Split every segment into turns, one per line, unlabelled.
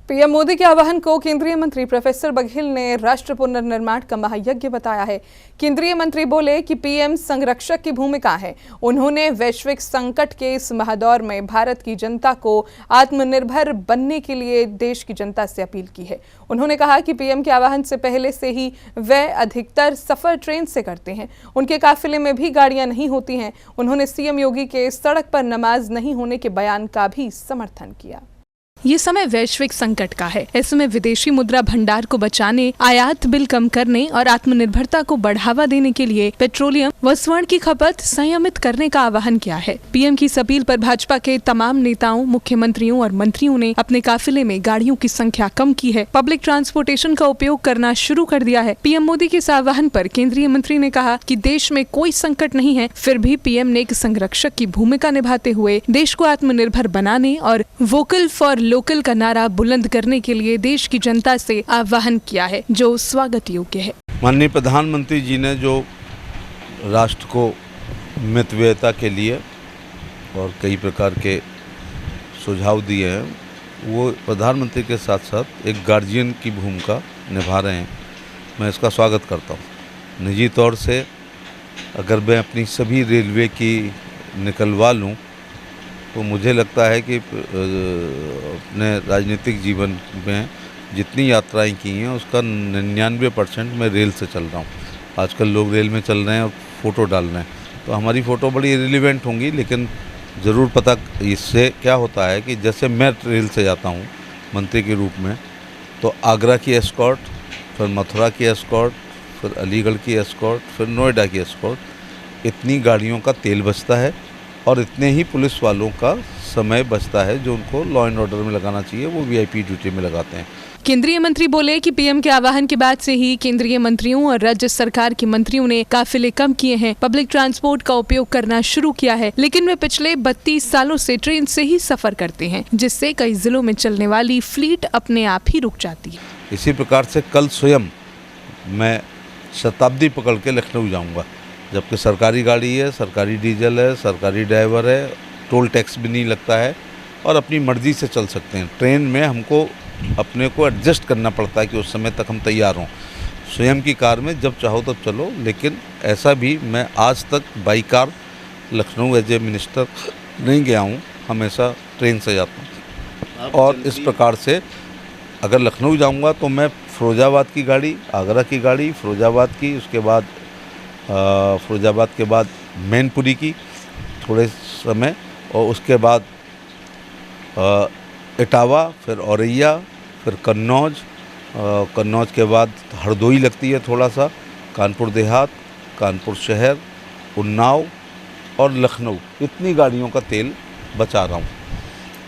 PM Modi के आह्वान को केंद्रीय मंत्री प्रोफेसर बघेल ने राष्ट्र पुनर्निर्माण का महायज्ञ बताया है। केंद्रीय मंत्री बोले कि पीएम संरक्षक की भूमिका है। उन्होंने वैश्विक संकट के इस महादौर में भारत की जनता को आत्मनिर्भर बनने के लिए देश की जनता से अपील की है। उन्होंने कहा कि पीएम के आह्वान से पहले से ही वे अधिकतर सफर ट्रेन से करते हैं। उनके काफिले में भी गाड़ियां नहीं होती हैं। उन्होंने सीएम योगी के सड़क पर नमाज नहीं होने के बयान का भी समर्थन किया। ये समय वैश्विक संकट का है। ऐसे विदेशी मुद्रा भंडार को बचाने, आयात बिल कम करने और आत्मनिर्भरता को बढ़ावा देने के लिए पेट्रोलियम व स्वर्ण की खपत संयमित करने का आह्वान किया है। पीएम की इस अपील पर भाजपा के तमाम नेताओं, मुख्यमंत्रियों और मंत्रियों ने अपने काफिले में गाड़ियों की संख्या कम की है। पब्लिक ट्रांसपोर्टेशन का उपयोग करना शुरू कर दिया है। पीएम मोदी के इस आह्वान पर केंद्रीय मंत्री ने कहा कि देश में कोई संकट नहीं है, फिर भी पीएम ने एक संरक्षक की भूमिका निभाते हुए देश को आत्मनिर्भर बनाने और वोकल फॉर लोकल का नारा बुलंद करने के लिए देश की जनता से आह्वान किया है, जो स्वागत योग्य है।
माननीय प्रधानमंत्री जी ने जो राष्ट्र को मितव्ययता के लिए और कई प्रकार के सुझाव दिए हैं, वो प्रधानमंत्री के साथ साथ एक गार्जियन की भूमिका निभा रहे हैं। मैं इसका स्वागत करता हूँ। निजी तौर से अगर मैं अपनी सभी रेलवे की निकलवा लूँ तो मुझे लगता है कि अपने राजनीतिक जीवन में जितनी यात्राएं की हैं उसका 99% मैं रेल से चल रहा हूँ। आजकल लोग रेल में चल रहे हैं और फ़ोटो डाल रहे हैं, तो हमारी फ़ोटो बड़ी रिलेवेंट होंगी, लेकिन ज़रूर पता इससे क्या होता है कि जैसे मैं रेल से जाता हूँ मंत्री के रूप में, तो आगरा की एस्कॉर्ट, फिर मथुरा की एस्कॉर्ट, फिर अलीगढ़ की एस्कॉर्ट, फिर नोएडा की एस्कॉर्ट, इतनी गाड़ियों का तेल बचता है और इतने ही पुलिस वालों का समय बचता है जो उनको लॉ एंड ऑर्डर में लगाना चाहिए, वो वीआईपी ड्यूटी में लगाते हैं।
केंद्रीय मंत्री बोले कि पीएम के आह्वान के बाद से ही केंद्रीय मंत्रियों और राज्य सरकार के मंत्रियों ने काफिले कम किए हैं, पब्लिक ट्रांसपोर्ट का उपयोग करना शुरू किया है, लेकिन वे पिछले 32 सालों से ट्रेन से ही सफर करते हैं, जिससे कई जिलों में चलने वाली फ्लीट अपने आप ही रुक जाती है।
इसी प्रकार से कल स्वयं मैं शताब्दी पकड़ के लखनऊ जाऊँगा, जबकि सरकारी गाड़ी है, सरकारी डीजल है, सरकारी ड्राइवर है, टोल टैक्स भी नहीं लगता है और अपनी मर्ज़ी से चल सकते हैं। ट्रेन में हमको अपने को एडजस्ट करना पड़ता है कि उस समय तक हम तैयार हों। स्वयं की कार में जब चाहो तब चलो, लेकिन ऐसा भी मैं आज तक by car Lucknow as a minister नहीं गया हूँ, हमेशा ट्रेन से जाता हूँ। और इस प्रकार से अगर लखनऊ जाऊँगा तो मैं फिरोजाबाद की गाड़ी, आगरा की गाड़ी, फिरोजाबाद की, उसके बाद फिरोजाबाद के बाद मैनपुरी की थोड़े समय, और उसके बाद इटावा, फिर औरैया, फिर कन्नौज, कन्नौज के बाद हरदोई लगती है थोड़ा सा, कानपुर देहात, कानपुर शहर, उन्नाव और लखनऊ, इतनी गाड़ियों का तेल बचा रहा हूँ।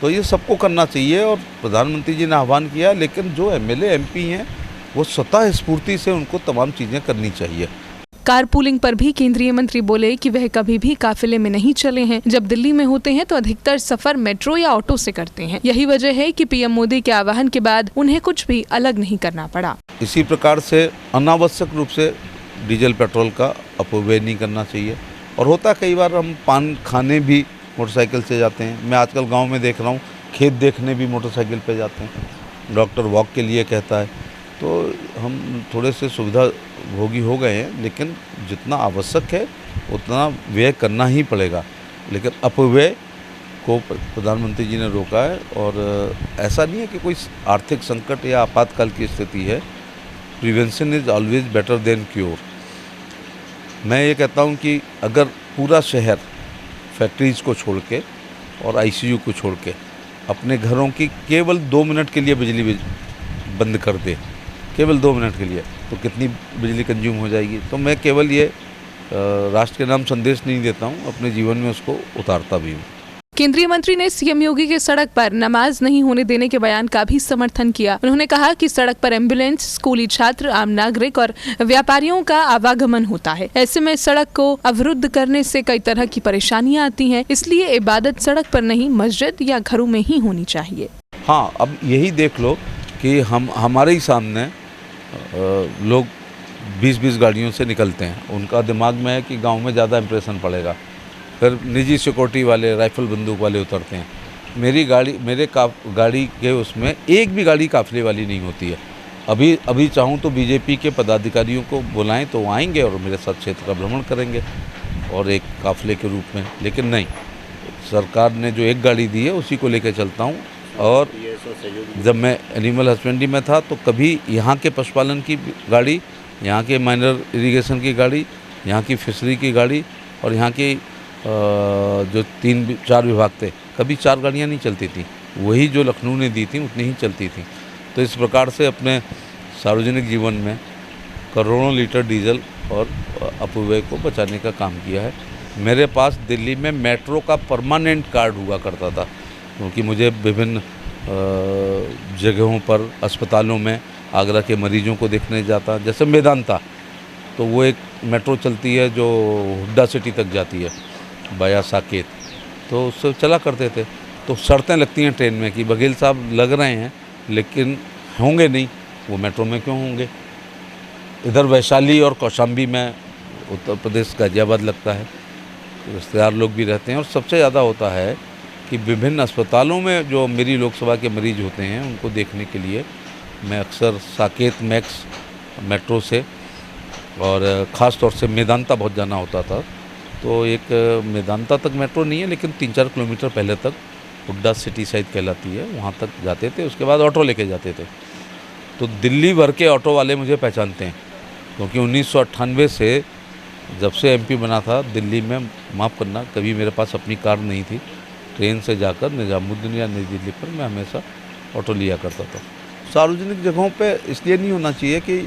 तो ये सबको करना चाहिए और प्रधानमंत्री जी ने आह्वान किया, लेकिन जो एमएलए एमपी हैं वो स्वतः स्फूर्ति से उनको तमाम चीज़ें करनी चाहिए।
कारपूलिंग पर भी केंद्रीय मंत्री बोले कि वह कभी भी काफिले में नहीं चले हैं। जब दिल्ली में होते हैं तो अधिकतर सफर मेट्रो या ऑटो से करते हैं। यही वजह है कि पीएम मोदी के आह्वान के बाद उन्हें कुछ भी अलग नहीं करना पड़ा।
इसी प्रकार से अनावश्यक रूप से डीजल पेट्रोल का अपव्यय नहीं करना चाहिए। और होता कई बार हम पान खाने भी मोटरसाइकिल से जाते हैं। मैं आजकल गाँव में देख रहा हूँ खेत देखने भी मोटरसाइकिल पर जाते हैं। डॉक्टर वॉक के लिए कहता है, तो हम थोड़े से सुविधा भोगी हो गए हैं, लेकिन जितना आवश्यक है उतना व्यय करना ही पड़ेगा। लेकिन अपव्यय को प्रधानमंत्री जी ने रोका है और ऐसा नहीं है कि कोई आर्थिक संकट या आपातकाल की स्थिति है। Prevention is always better than cure. मैं ये कहता हूँ कि अगर पूरा शहर फैक्ट्रीज़ को छोड़ के और आईसीयू को छोड़ के अपने घरों की केवल 2 मिनट के लिए बिजली बंद कर दे, केवल 2 मिनट के लिए, तो कितनी बिजली कंज्यूम हो जाएगी। तो मैं केवल ये राष्ट्र के नाम संदेश नहीं देता हूँ, अपने जीवन में उसको उतारता भी हूँ।
केंद्रीय मंत्री ने सीएम योगी के सड़क पर नमाज नहीं होने देने के बयान का भी समर्थन किया। उन्होंने कहा कि सड़क पर एम्बुलेंस, स्कूली छात्र, आम नागरिक और व्यापारियों का आवागमन होता है। ऐसे में सड़क को अवरुद्ध करने से कई तरह की परेशानियां आती हैं, इसलिए इबादत सड़क पर नहीं, मस्जिद या घरों में ही होनी चाहिए।
हाँ, अब यही देख लो कि हमारे ही सामने लोग 20-20 गाड़ियों से निकलते हैं। उनका दिमाग में है कि गांव में ज़्यादा इम्प्रेशन पड़ेगा। फिर निजी सिक्योरिटी वाले, राइफल बंदूक वाले उतरते हैं। मेरी गाड़ी के उसमें एक भी गाड़ी काफिले वाली नहीं होती है। अभी चाहूँ तो बीजेपी के पदाधिकारियों को बुलाएं तो वो आएंगे और मेरे साथ क्षेत्र का भ्रमण करेंगे और एक काफिले के रूप में, लेकिन नहीं, सरकार ने जो एक गाड़ी दी है उसी को लेकर चलता हूँ। और जब मैं एनिमल हस्बेंड्री में था तो कभी यहाँ के पशुपालन की गाड़ी, यहाँ के माइनर इरिगेशन की गाड़ी, यहाँ की फिशरी की गाड़ी और यहाँ की जो 3-4 विभाग थे, कभी 4 गाड़ियाँ नहीं चलती थी। वही जो लखनऊ ने दी थी उतनी ही चलती थी। तो इस प्रकार से अपने सार्वजनिक जीवन में करोड़ों लीटर डीजल और अपव्यय को बचाने का काम किया है। मेरे पास दिल्ली में मेट्रो का परमानेंट कार्ड हुआ करता था, क्योंकि मुझे विभिन्न जगहों पर अस्पतालों में आगरा के मरीजों को देखने जाता, जैसे मेदांता, तो वो एक मेट्रो चलती है जो हुड्डा सिटी तक जाती है बाया साकेत, तो उससे चला करते थे। तो शर्तें लगती हैं ट्रेन में कि बघेल साहब लग रहे हैं लेकिन होंगे नहीं, वो मेट्रो में क्यों होंगे। इधर वैशाली और कौशाम्बी में उत्तर प्रदेश गाजियाबाद लगता है, रिश्तेदार लोग भी रहते हैं। और सबसे ज़्यादा होता है कि विभिन्न अस्पतालों में जो मेरी लोकसभा के मरीज होते हैं उनको देखने के लिए मैं अक्सर साकेत मैक्स मेट्रो से और ख़ास तौर से मेदांता बहुत जाना होता था। तो एक मेदांता तक मेट्रो नहीं है लेकिन 3-4 किलोमीटर पहले तक हुड्डा सिटी साइड कहलाती है, वहाँ तक जाते थे। उसके बाद ऑटो लेके जाते थे। तो दिल्ली भर के ऑटो वाले मुझे पहचानते हैं, क्योंकि 1998 से जब से एमपी बना था दिल्ली में, माफ़ करना, कभी मेरे पास अपनी कार नहीं थी। ट्रेन से जाकर निजामुद्दीन या नई दिल्ली पर मैं हमेशा ऑटो लिया करता था। सार्वजनिक जगहों पे इसलिए नहीं होना चाहिए कि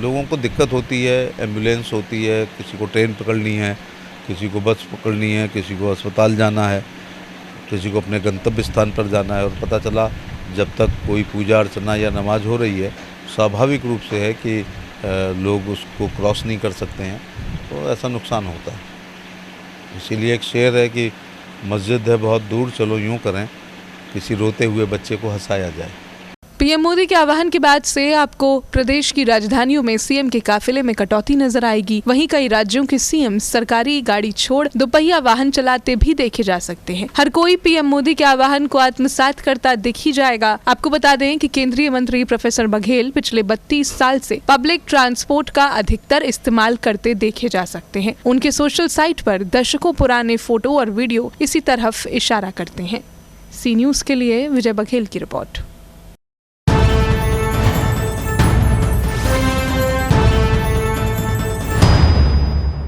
लोगों को दिक्कत होती है, एम्बुलेंस होती है, किसी को ट्रेन पकड़नी है, किसी को बस पकड़नी है, किसी को अस्पताल जाना है, किसी को अपने गंतव्य स्थान पर जाना है, और पता चला जब तक कोई पूजा अर्चना या नमाज हो रही है, स्वाभाविक रूप से है कि लोग उसको क्रॉस नहीं कर सकते हैं, तो ऐसा नुकसान होता है। इसीलिए एक शेर है कि मस्जिद है बहुत दूर, चलो यूँ करें किसी रोते हुए बच्चे को हंसाया जाए।
पीएम मोदी के आह्वान के बाद से आपको प्रदेश की राजधानियों में सीएम के काफिले में कटौती नजर आएगी। वहीं कई राज्यों के सीएम सरकारी गाड़ी छोड़ दोपहिया वाहन चलाते भी देखे जा सकते हैं। हर कोई पीएम मोदी के आह्वान को आत्मसात करता दिख ही जाएगा। आपको बता दें कि केंद्रीय मंत्री प्रोफेसर बघेल पिछले 32 साल से पब्लिक ट्रांसपोर्ट का अधिकतर इस्तेमाल करते देखे जा सकते हैं। उनके सोशल साइट पर दशकों पुराने फोटो और वीडियो इसी तरफ इशारा करते हैं। सी न्यूज़ के लिए विजय बघेल की रिपोर्ट।